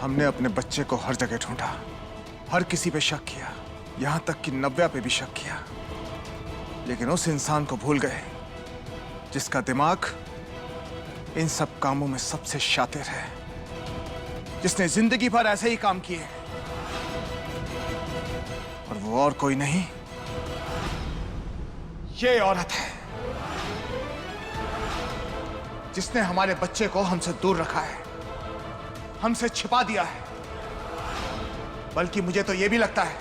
हमने अपने बच्चे को हर जगह ढूंढा, हर किसी पे शक किया, यहां तक कि नव्या पे भी शक किया, लेकिन उस इंसान को भूल गए जिसका दिमाग इन सब कामों में सबसे शातिर है, जिसने जिंदगी भर ऐसे ही काम किए, और वो और कोई नहीं, ये औरत है जिसने हमारे बच्चे को हमसे दूर रखा है, हमसे छिपा दिया है। बल्कि मुझे तो यह भी लगता है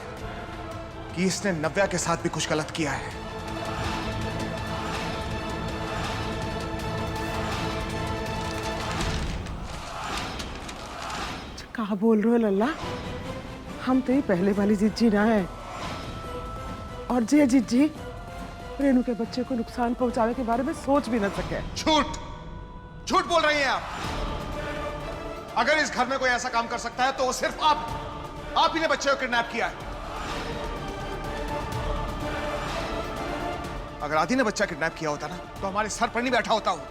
कि इसने नव्या के साथ भी कुछ गलत किया है। कहा बोल रहे हो लल्ला? हम तो ही पहले वाली जिज्जी ना है। और जे जिज्जी रेनू के बच्चे को नुकसान पहुंचाने के बारे में सोच भी न सके। झूठ झूठ बोल रही हैं आप। अगर इस घर में कोई ऐसा काम कर सकता है तो वो सिर्फ आप ही ने बच्चे को किडनैप किया है। अगर आदि ने बच्चा किडनैप किया होता ना तो हमारे सर पर नहीं बैठा होता वो,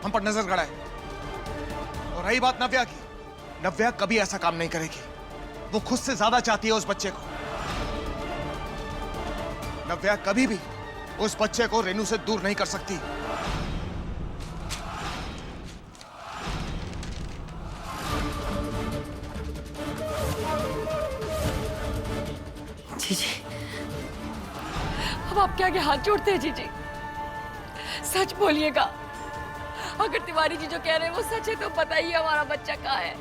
हम पर नजर गड़ा है। और रही बात नव्या की, नव्या कभी ऐसा काम नहीं करेगी। वो खुद से ज्यादा चाहती है उस बच्चे को। नव्या कभी भी उस बच्चे को रेनू से दूर नहीं कर सकती। जीजी, अब आपके आगे हाथ जोड़ते हैं जीजी। सच बोलिएगा। अगर तिवारी जी जो कह रहे हैं वो सच है तो बताइए हमारा बच्चा कहाँ है।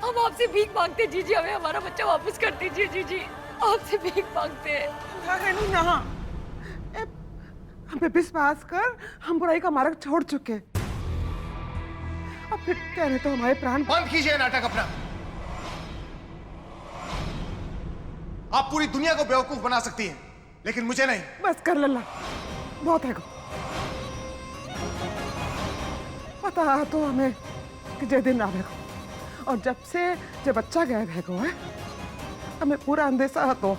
हम आपसे भीख मांगते हैं जीजी, हमें हमारा बच्चा वापस कर दीजिए जीजी। आपसे भीख मांगते हैं। ना हम पे विश्वास कर, हम बुराई का मार्ग छोड़ चुके। अब फिर कह रहे तो हमारे प्राण। बंद कीजिए नाटक अपना। आप पूरी दुनिया को बेवकूफ बना सकती हैं, लेकिन मुझे नहीं। बस कर लल्ला, बहुत है। पता तो हमें कि जे दिन ना भेगो, और जब से जब बच्चा गया भेगो है हमें पूरा अंदेशा है। तो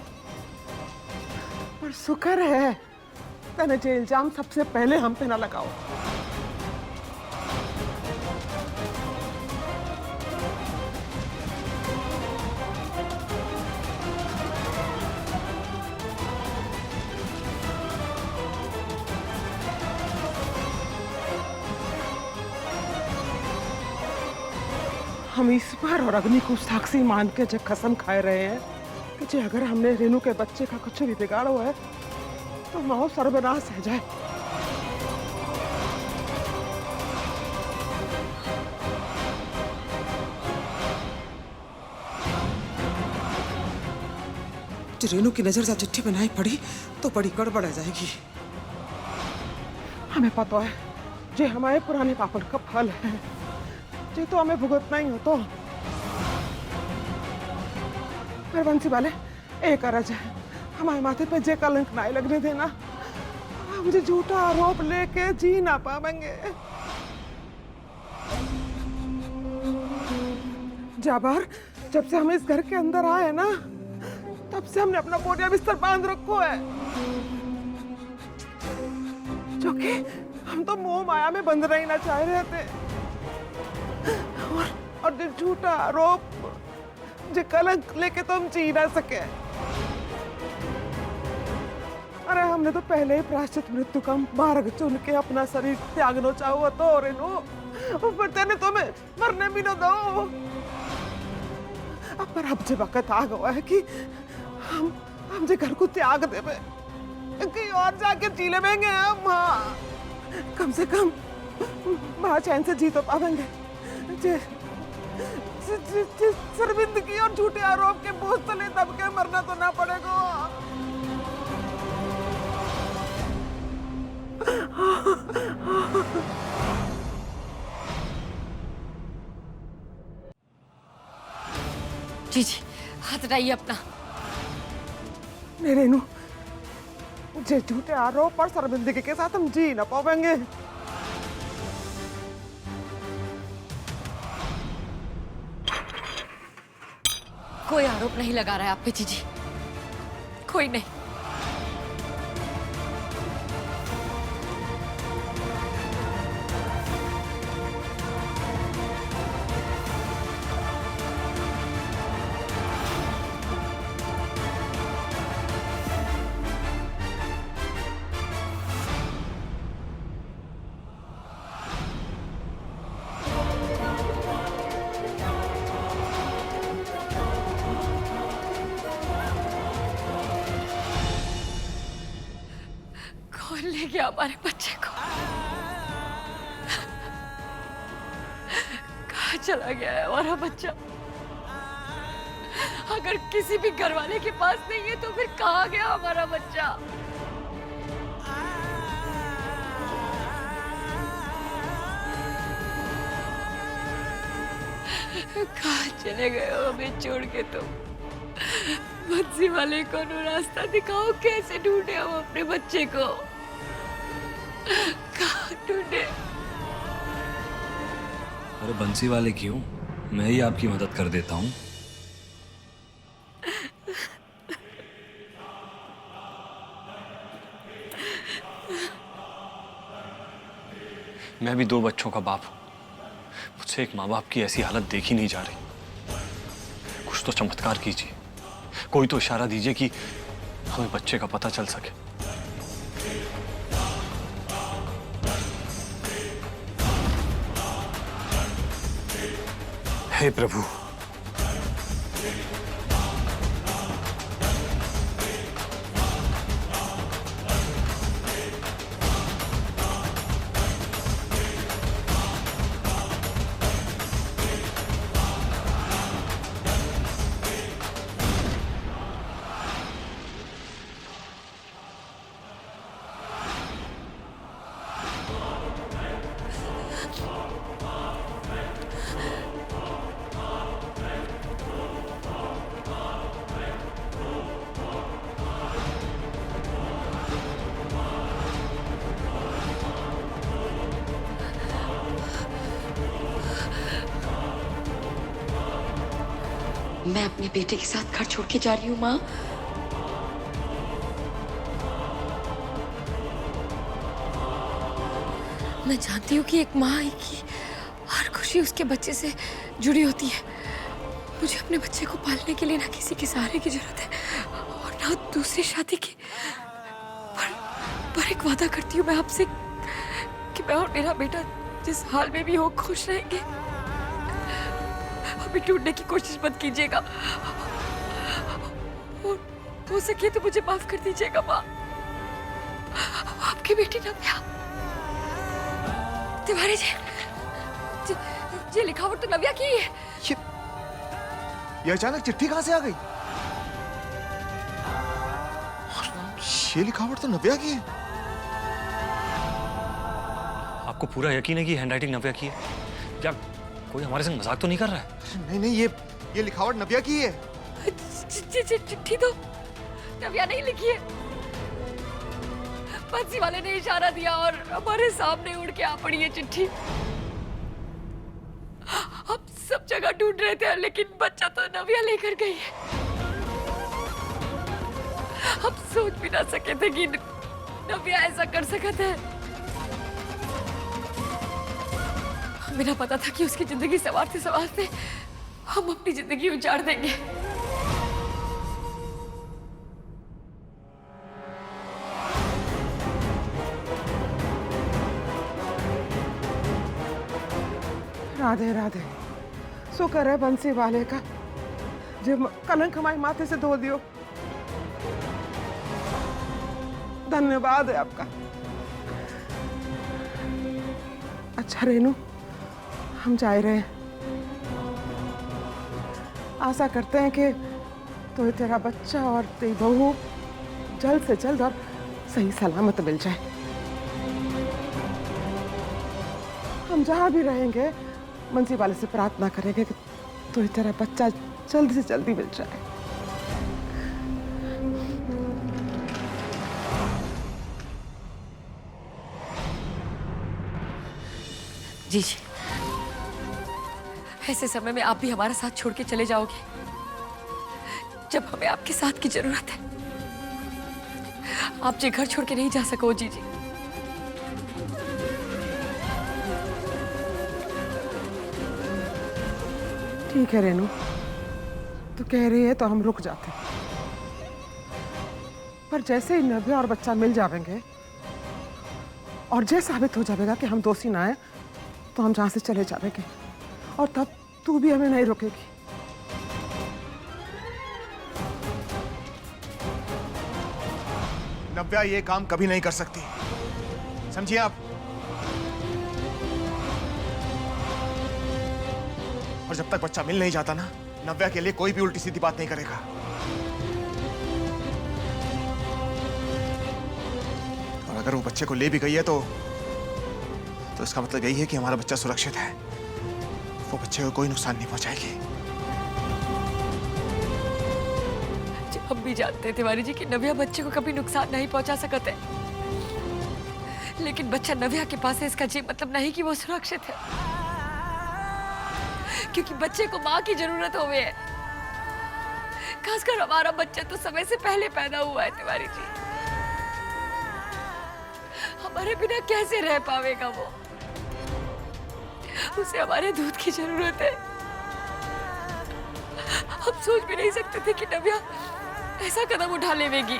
पर शुक्र है तने जे इल्जाम सबसे पहले हम पे ना लगाओ। हम ईश्वर और अग्नि को साक्षी मान के जो कसम खाए रहे हैं कि जे अगर हमने रेनू के बच्चे का कुछ भी बिगाड़ा हुआ है तो माओ सर्वनाश है जाए। जो रेनू की नजर से चिट्ठी बनाई पड़ी तो बड़ी गड़बड़ आ जाएगी। हमें पता है जे हमारे पुराने पापड़ का फल है, जे तो हमें भुगतना ही हो। तो पर बंसी वाले एक अरज है, हमारे माथे पे जे कलंक ना लगने देना। हम जो झूठा आरोप लेके जी ना पाएंगे। जाबार, जब से हम इस घर के अंदर आए ना तब से हमने अपना बोरिया बिस्तर बांध रखो है, जो कि हम तो मोह माया में बंद रहना चाह रहे थे। और जो झूठा आरोप, जो कलंक लेके तो हम जी ना सके। अरे हमने तो पहले ही प्रायश्चित मृत्यु का मार्ग चुन के अपना शरीर त्यागना चाहो तो रेनू, ऊपर तेने तुम्हें मरने भी न दो। पर अब जो वक्त आ गया है कि हम जो घर को त्याग देवे, कहीं और जाके जी लेंगे हम। हाँ, कम से कम वहां चैन से जी तो पाएंगे। शर्मिंदगी और झूठे आरोप के बोझ तले दब के मरना तो ना पड़ेगा। जी जी, हाथ हटाइए अपना। नहीं रेनू, जे झूठे आरोप और शर्मिंदगी के साथ हम जी ना पाएंगे। कोई आरोप नहीं लगा रहा है आप पे जीजी, कोई नहीं। हमारे बच्चे को? कहाँ चला गया है हमारा बच्चा? अगर किसी भी घर वाले के पास नहीं है तो फिर कहाँ गया हमारा बच्चा? कहाँ चले गए हो हमें छोड़ के? तुम बंसी वाले को रास्ता दिखाओ, कैसे ढूंढे हम अपने बच्चे को? कहाँ ढूंढे? अरे बंसी वाले क्यों, मैं ही आपकी मदद कर देता हूँ। मैं भी 2 बच्चों का बाप हूँ। मुझसे एक माँ बाप की ऐसी हालत देखी नहीं जा रही। कुछ तो चमत्कार कीजिए, कोई तो इशारा दीजिए कि हमें बच्चे का पता चल सके। हे प्रभु, मैं अपने बेटे के साथ घर छोड़ के जा रही हूँ माँ। मैं जानती हूँ कि एक माँ की हर खुशी उसके बच्चे से जुड़ी होती है। मुझे अपने बच्चे को पालने के लिए ना किसी के सहारे की जरूरत है और ना दूसरी शादी की। पर एक वादा करती हूँ मैं आपसे कि मैं और मेरा बेटा जिस हाल में भी हो खुश रहेंगे। हमें ढूंढने की कोशिश मत कीजिएगा और हो सके तो मुझे माफ कर दीजिएगा माँ। आपकी बेटी नव्या। तिवारी जी लिखावट तो नव्या की है। ये अचानक चिट्ठी कहां से आ गई? ये लिखावट तो नव्या की है। आपको पूरा यकीन है कि हैंडराइटिंग नव्या की है? क्या कोई हमारे संग मजाक तो नहीं कर रहा है? नहीं नहीं, ये लिखावट नव्या की है। चिट्ठी तो नव्या नहीं लिखी है। बंसी वाले ने इशारा दिया और हमारे सामने उड़ के आ पड़ी है चिट्ठी। हम सब जगह ढूंढ रहे थे लेकिन बच्चा तो नव्या लेकर गई है। हम सोच भी ना सके थे कि नव्या ऐसा कर सकता है। हमें ना पता था कि उसकी जिंदगी संवारते संवारते हम अपनी जिंदगी उजाड़ देंगे। राधे राधे। शुक्र है बंसी वाले का जो कलंक हमारे माथे से धो दियो। धन्यवाद है आपका। अच्छा रेनू, हम जा रहे हैं। आशा करते हैं कि तो तेरा बच्चा और तेरी बहू जल्द से जल्द और सही सलामत मिल जाए। हम जहाँ भी रहेंगे बंसी वाले से प्रार्थना करेंगे कि तो तेरा बच्चा जल्दी से जल्दी मिल जाए। जी जी, ऐसे समय में आप भी हमारा साथ छोड़ के चले जाओगे जब हमें आपके साथ की जरूरत है। आप जे घर छोड़ के नहीं जा सको जी जी। ठीक है रेनू, तू कह रही है तो हम रुक जाते। पर जैसे ही नव्या और बच्चा मिल जाएंगे और जैसे साबित हो जाएगा कि हम दोषी ना है तो हम जहां से चले जाएंगे और तब तू भी हमें नहीं रोकेगी। नव्या ये काम कभी नहीं कर सकती। समझिए आप। और जब तक बच्चा मिल नहीं जाता ना, नव्या के लिए कोई भी उल्टी सीधी बात नहीं करेगा। और अगर वो बच्चे को ले भी गई है तो इसका मतलब यही है कि हमारा बच्चा सुरक्षित है। वो बच्चे को कोई नुकसान नहीं पहुंचाएगी। हम भी जानते हैं तिवारी जी कि नव्या बच्चे को कभी नुकसान नहीं पहुंचा सकते, लेकिन बच्चा नव्या के पास है इसका ये मतलब नहीं कि वो सुरक्षित है, क्योंकि बच्चे को माँ की जरूरत हुई है। खासकर हमारा बच्चा तो समय से पहले पैदा हुआ है तिवारी जी। हमारे बिना कैसे रह पाएगा वो? उसे हमारे दूध की जरूरत है। हम सोच भी नहीं सकते थे कि नव्या ऐसा कदम उठा लेगी।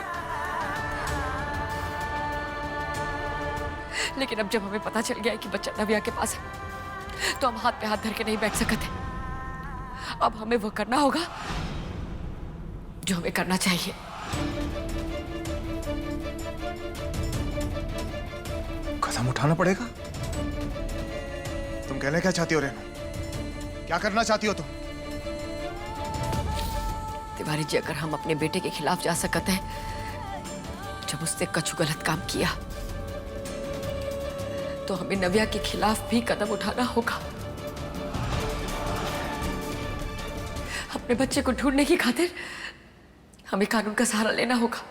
लेकिन अब जब हमें पता चल गया है कि बच्चा नव्या के पास है, तो हम हाथ पे हाथ धर के नहीं बैठ सकते। अब हमें वो करना होगा जो हमें करना चाहिए। कदम उठाना पड़ेगा? तुम कहना क्या चाहती हो रेनू? क्या करना चाहती हो तुम? तिवारी जी, अगर हम अपने बेटे के खिलाफ जा सकते हैं जब उसने कछु गलत काम किया, तो हमें नव्या के खिलाफ भी कदम उठाना होगा। अपने बच्चे को ढूंढने की खातिर हमें कानून का सहारा लेना होगा।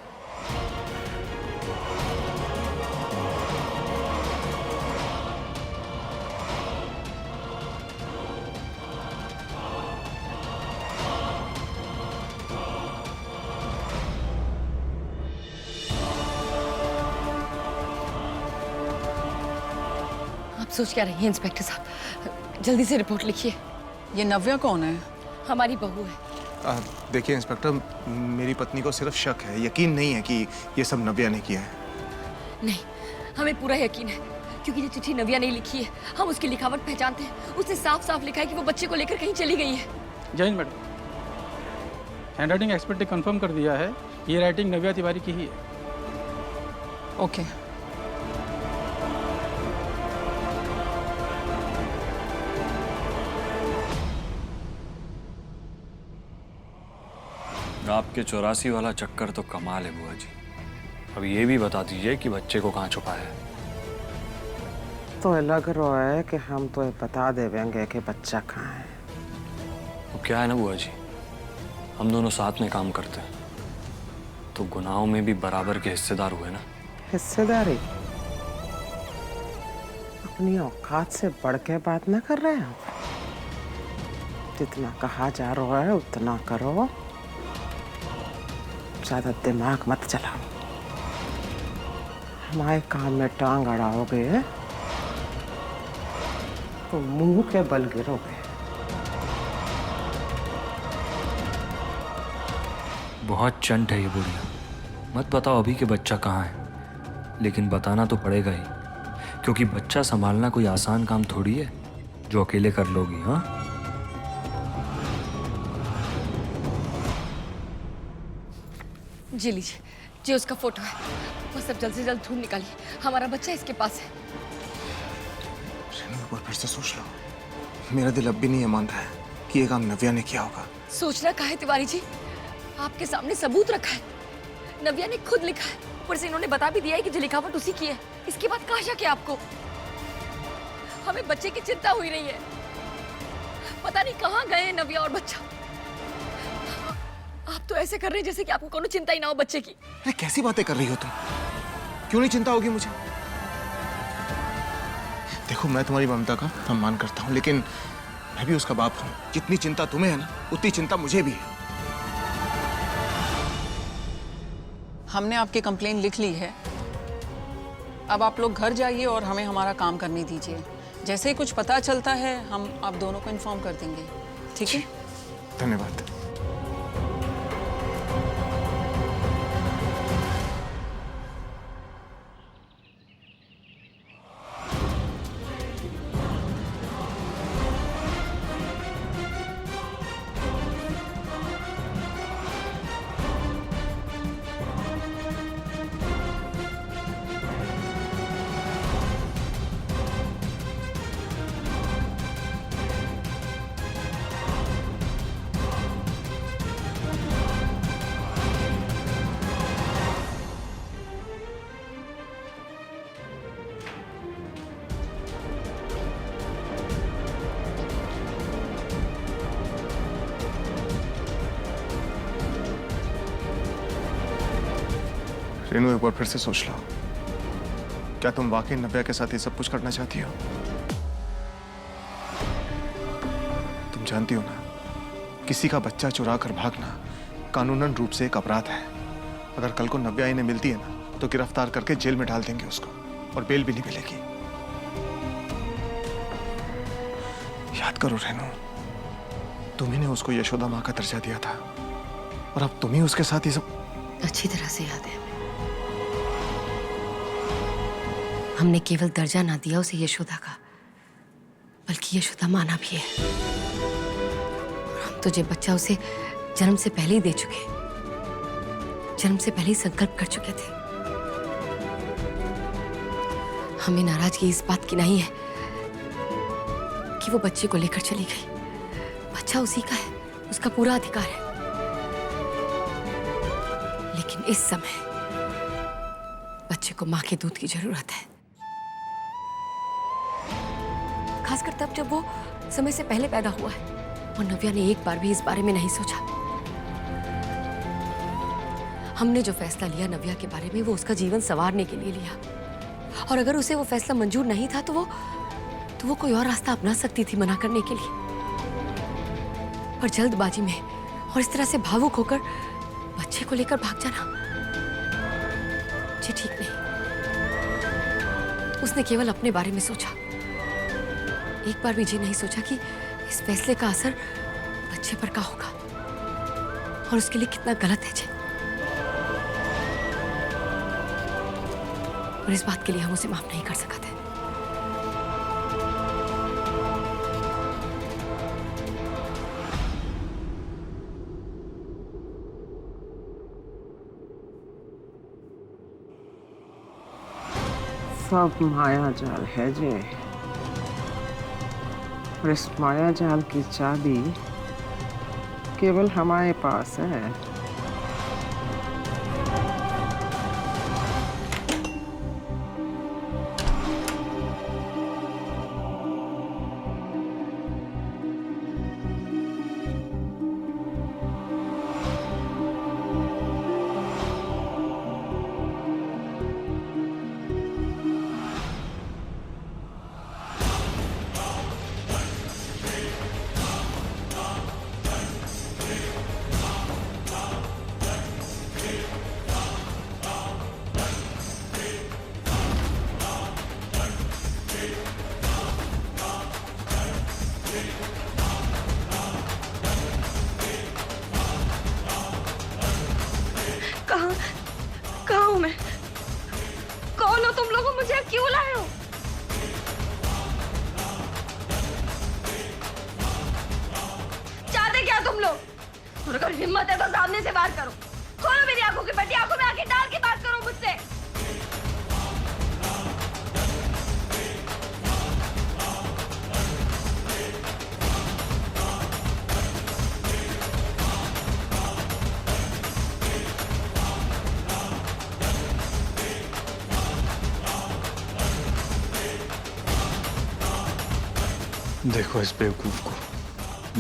आप सोच क्या रही हैं इंस्पेक्टर साहब? जल्दी से रिपोर्ट लिखिए। ये नव्या कौन है? हमारी बहू है। देखिए इंस्पेक्टर, मेरी पत्नी को सिर्फ शक है, यकीन नहीं है कि ये सब नव्या ने किया है। नहीं, हमें पूरा यकीन है, क्योंकि ये चिट्ठी नव्या ने लिखी है। हम उसकी लिखावट पहचानते हैं। उसने साफ साफ लिखा है कि वो बच्चे को लेकर कहीं चली गई है। जय हिंद मैडम, हैंडराइटिंग एक्सपर्ट ने कंफर्म कर दिया है, ये राइटिंग नव्या तिवारी की ही है। ओके। आपके 84 वाला चक्कर तो कमाल है बुआ जी। अब ये भी बता दीजिए कि बच्चे को कहाँ छुपाया है? तो लग रहा है कि हम तो बता देंगे कि बच्चा कहाँ है। वो क्या है ना बुआ जी, हम दोनों साथ में काम करते हैं, तो गुनाहों में भी बराबर के हिस्सेदार हुए ना। हिस्सेदारी? अपनी औकात से बढ़ के बात ना कर रहे हैं आप। जितना कहा जा रहा है उतना करो, ज्यादा दिमाग मत चलाओ। हमारे काम में टांग अड़ाओगे तो मुंह के बल गिरोगे। बहुत चंट है ये बुढ़िया। मत बताओ अभी कि बच्चा कहाँ है, लेकिन बताना तो पड़ेगा ही, क्योंकि बच्चा संभालना कोई आसान काम थोड़ी है जो अकेले कर लोगी। हाँ, जी लीजिए, जी उसका फोटो है। बस अब जल्द से जल्द ढूंढ निकालिए, हमारा बच्चा इसके पास है। रेनू, एक बार फिर से सोच लो। मेरा दिल अब भी नहीं मान रहा है कि ये काम नव्या ने किया होगा। सोचना का है तिवारी जी, आपके सामने सबूत रखा है। नव्या ने खुद लिखा है, ऊपर से इन्होंने बता भी दिया है कि जो लिखावट उसी की है। इसके बाद कहाँ शक है आपको? हमें बच्चे की चिंता हुई नहीं है। पता नहीं कहाँ गए हैं नव्या और बच्चा। आप तो ऐसे कर रहे हैं जैसे कि आपको कोनो चिंता ही ना हो बच्चे की। अरे कैसी बातें कर रही हो तुम? क्यों नहीं चिंता होगी मुझे? देखो, मैं तुम्हारी ममता का सम्मान करता हूँ, लेकिन मैं भी उसका बाप हूँ। जितनी चिंता तुम्हें है ना, उतनी चिंता मुझे भी है। हमने आपकी कंप्लेन लिख ली है। अब आप लोग घर जाइए और हमें हमारा काम करने दीजिए। जैसे ही कुछ पता चलता है हम आप दोनों को इन्फॉर्म कर देंगे, ठीक है? धन्यवाद। रेनू, एक बार फिर से सोच लो, क्या तुम वाकई नव्या के साथ ये सब कुछ करना चाहती हो? तुम जानती हो ना, किसी का बच्चा चुरा कर भागना कानूनन रूप से एक अपराध है। अगर कल को नव्या इन्हें मिलती है ना, तो गिरफ्तार करके जेल में डाल देंगे उसको, और बेल भी नहीं मिलेगी। याद करो रेनू, तुम्ही ने उसको यशोदा माँ का दर्जा दिया था, और अब तुम ही उसके साथ ये सब। अच्छी तरह से याद है। हमने केवल दर्जा ना दिया उसे यशोदा का, बल्कि यशोदा माना भी है। और हम तो जो बच्चा उसे जन्म से पहले ही दे चुके, जन्म से पहले ही संकल्प कर चुके थे। हमें नाराजगी इस बात की नहीं है कि वो बच्चे को लेकर चली गई। बच्चा उसी का है, उसका पूरा अधिकार है। लेकिन इस समय बच्चे को मां के दूध की जरूरत है, खासकर तब जब वो समय से पहले पैदा हुआ है। और नव्या ने एक बार भी इस बारे में नहीं सोचा। हमने जो फैसला लिया नव्या के बारे में, वो उसका जीवन संवारने के लिए लिया। और अगर उसे वो फैसला मंजूर नहीं था तो वो कोई और रास्ता अपना सकती थी मना करने के लिए। पर जल्दबाजी में और इस तरह से भावुक होकर बच्चे को लेकर भाग जाना, जी ठीक नहीं। उसने केवल अपने बारे में सोचा, एक बार भी ये नहीं सोचा कि इस फैसले का असर बच्चे पर क्या होगा और उसके लिए कितना गलत है। और इस बात के लिए हम उसे माफ नहीं कर सकते। सब माया जाल है जे, और इस माया जाल की चाबी केवल हमारे पास है। कहाँ हूँ मैं? कौन हो तुम लोग? मुझे क्यों लाए हो? चाहते क्या तुम लोग? और अगर हिम्मत है तो सामने से बात करो। खोलो मेरी आंखों की पट्टी, आंखों में आंखें डाल के बात करो मुझसे। देखो इस बेवकूफ को,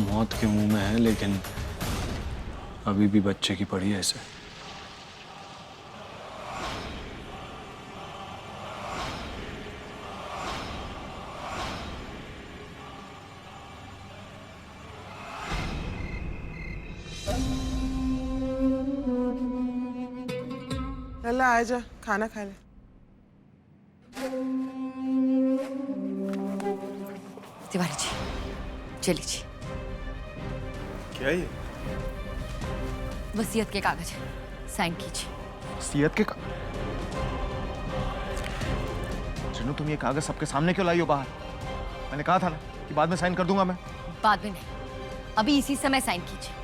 मौत के मुंह में है लेकिन अभी भी बच्चे की पड़ी है इसे। लल्ला आ जा, खाना खा ले। तिवारी जी, चलिए जी। क्या ये? वसीयत के कागज है, साइन कीजिए। वसीयत के जिन्हों तुम ये कागज सबके सामने क्यों लाई हो बाहर? मैंने कहा था ना कि बाद में साइन कर दूंगा मैं। बाद में नहीं, अभी इसी समय साइन कीजिए।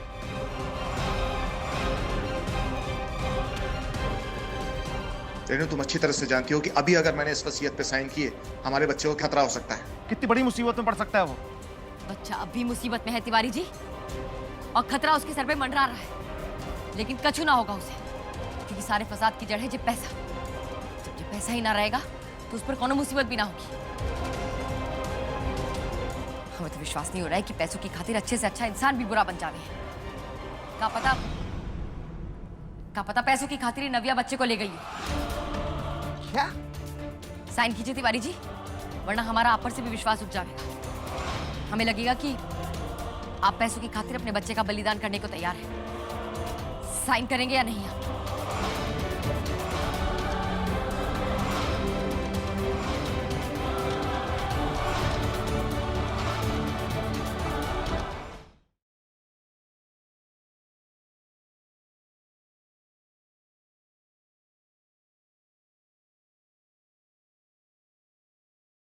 रेनू, तुम अच्छी तरह से जानती हो कि अभी अगर मैंने इस वसीयत पे साइन किए, हमारे बच्चे को खतरा हो सकता है। कितनी बड़ी मुसीबत में पड़ सकता है वो। बच्चा अब भी मुसीबत में है तिवारी जी, और खतरा उसके सर पे मंडरा रहा है, लेकिन कछु ना होगा उसे, क्योंकि सारे फसाद की जड़ है ये पैसा। जब ये पैसा ही ना रहेगा तो उस पर कोनो मुसीबत भी ना होगी। हमें तो विश्वास नहीं हो रहा है कि पैसों की खातिर अच्छे से अच्छा इंसान भी बुरा बन जावे। क्या पता क्या पता पैसों की खातिर ही नव्या बच्चे को ले गई है। क्या? साइन कीजिए तिवारी जी, वरना हमारा आप पर से भी विश्वास उठ जाएगा। हमें लगेगा कि आप पैसों की खातिर अपने बच्चे का बलिदान करने को तैयार हैं। साइन करेंगे या नहीं आप?